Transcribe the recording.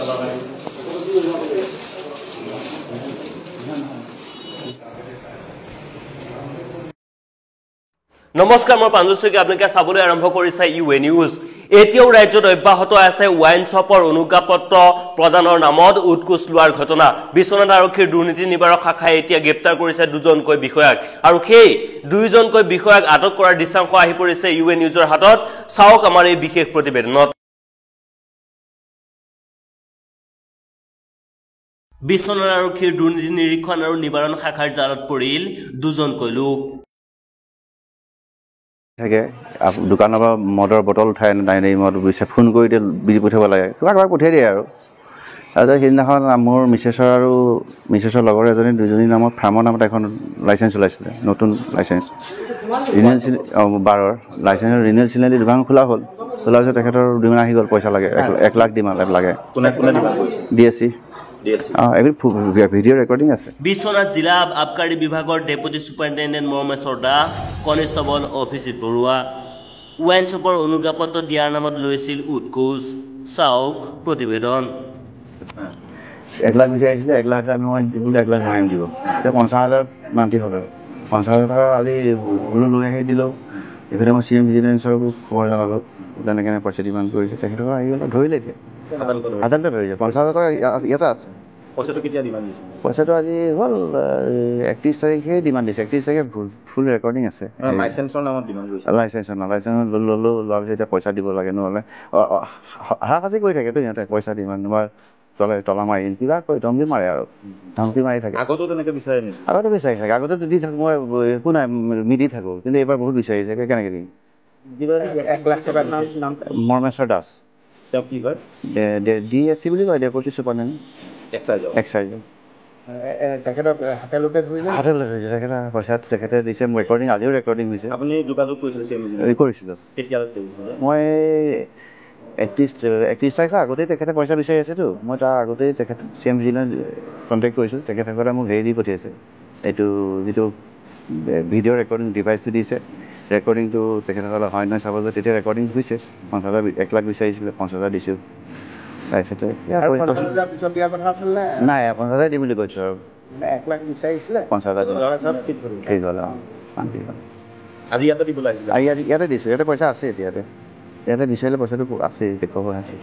নমস্কাৰ মই পাঞ্জল শইকীয়া আপোনালোকে চাবলৈ আৰম্ভ কৰিছে ইউএ নিউজ এতিয়াও ৰাজ্যত অব্যাহত আছে ওয়াইন শ্বপৰ অনুজ্ঞাপত্ৰ প্ৰদানৰ নামত উৎকোচ লোৱাৰ ঘটনা বিশ্বনাথ আৰক্ষীৰ দুৰ্নীতি নিবাৰক শাখাই এতিয়া গ্ৰেপ্তাৰ কৰিছে দুজনকৈ বিষয়াক আৰু সেই দুইজনকৈ বিষয়াক আটক কৰাৰ দৃশ্যাংশ আহি পৰিছে ইউএ নিউজৰ হাতত চাওক আমাৰ এই বিশেষ প্ৰতিবেদনত বিশ্বনাথ আৰক্ষীৰ দুৰ্নীতি নিৰীক্ষণ আৰু নিবাৰণ শাখাৰ জালত পৰিল দুজনকৈ লোক থাকে দোকানৰ পৰা মদৰ বটল উঠাই নাই মদ বুজিছে ফোন কৰি দিয়ে বিজি পঠিয়াব লাগে কিবা পঠিয়াই দিয়ে আৰু সেইদিনাখন মোৰ মিছেছৰ লগৰ এজনী দুজনী নামত ফাৰ্মৰ নামত এখন লাইচেঞ্চ ওলাইছিলে নতুন লাইচেঞ্চ ৰিনিউৱেল বাৰৰ লাইচেঞ্চৰ ৰিনিউৱেল চিলেণ্ডি দোকান খোলা হ'ল খোলাৰ পিছত তেখেতৰ ডিমাণ্ড আহি গ'ল পইচা লাগে 1 লাখ ডিমাণ্ড লাগে ডিএছচি ভিডিঅ' ৰেকৰ্ডিং আছে বিশ্বনাথ জিলা আবকাৰী বিভাগৰ deputy superintendent Moromeswar Das constable Abhijit Barua wine শ্বপৰ অনুজ্ঞাপত্ৰ দিয়াৰ নামত লৈছিল উৎকোচ চাওক প্ৰতিবেদন 1 লাখ বিচাৰিছিলে 1 লাখ আমি 1 লাখ মাৰিম দিব এতিয়া 50,000 মান্তি হ'ল 50,000 টকা আজি লৈ আহি দিলোঁ এইফালে মই CM ভিজিলেন্সৰকো খবৰ জনালোঁ তেনেকৈ পইচা ডিমাণ্ড কৰিছে তেখেতক আহি গ'ল ধৰিলে এতিয়া আদালতে ধৰিছে 50,000 টকা ইয়াতে আছে পইচাটো কেতিয়া ডিমাণ্ড দিছে পইচাটো আজি হ'ল 31 তাৰিখে ডিমাণ্ড দিছে 31 তাৰিখে ফুল ৰেকৰ্ডিং আছে লাইচেঞ্চৰ নামত ডিমাণ্ড কৰিছে লাইচেঞ্চ ল'লোঁ লোৱাৰ পিছত এতিয়া পইচা দিব লাগে নহ'লে হাৰাশাস্তি কৰি থাকেতো সিহঁতে পইচা ডিমাণ্ড মই তলা মাৰি কিবা কৈ ধমকি মাৰে আৰু ধমকি মাৰি থাকে আগতো তেনেকৈ বিচাৰে নেকি আগতে বিচাৰি থাকে আগতে দি থাকোঁ মই একো নাই মিলি থাকোঁ কিন্তু এইবাৰ বহুত বিচাৰিছে কেনেকৈ দিম মৰমেশ্বৰ দাস তেওঁ কি কয় DSC বুলি কয় ডেপুটি সুপাৰিনটেণ্ডেণ্ট এক্সাইজ তেখেতক হাতে লোকে ধৰিছে তেখেতে পইচা তেখেতে দিছে ৰেকৰ্ডিং আজিও ৰেকৰ্ডিং হৈছে আপুনি যোগাযোগ কৰিছিলোঁ মই 31 তাৰিখৰ আগতেই তেখেতে পইচা বিচাৰি আছেতো মই তাৰ আগতেই তেখেত CM ভিজিলেন্স কণ্টেক্ট কৰিছোঁ তেখেতসকলে মোক হেৰি দি পঠিয়াইছে এইটো যিটো ভিডিঅ' ৰেকৰ্ডিং ডিভাইচটো দিছে ৰেকৰ্ডিংটো তেখেতসকলে হয় নহয় চাব যে তেতিয়া ৰেকৰ্ডিং হৈছে 50,000 1 লাখ বিচাৰিছিলে 50,000 দিছোঁ তাৰপিছতে নাই 50,000 দিম বুলি কৈছোঁ আৰু 1 লাখ বিচাৰিছিলে 50,000 ঠিক হ'ল আজি ইয়াতে দিব লাগিছিলে ইয়াতে দিছোঁ ইয়াতে পইচা আছে ইয়াতে বিচাৰিলে পইচাটো আছে দেখুৱাব আছে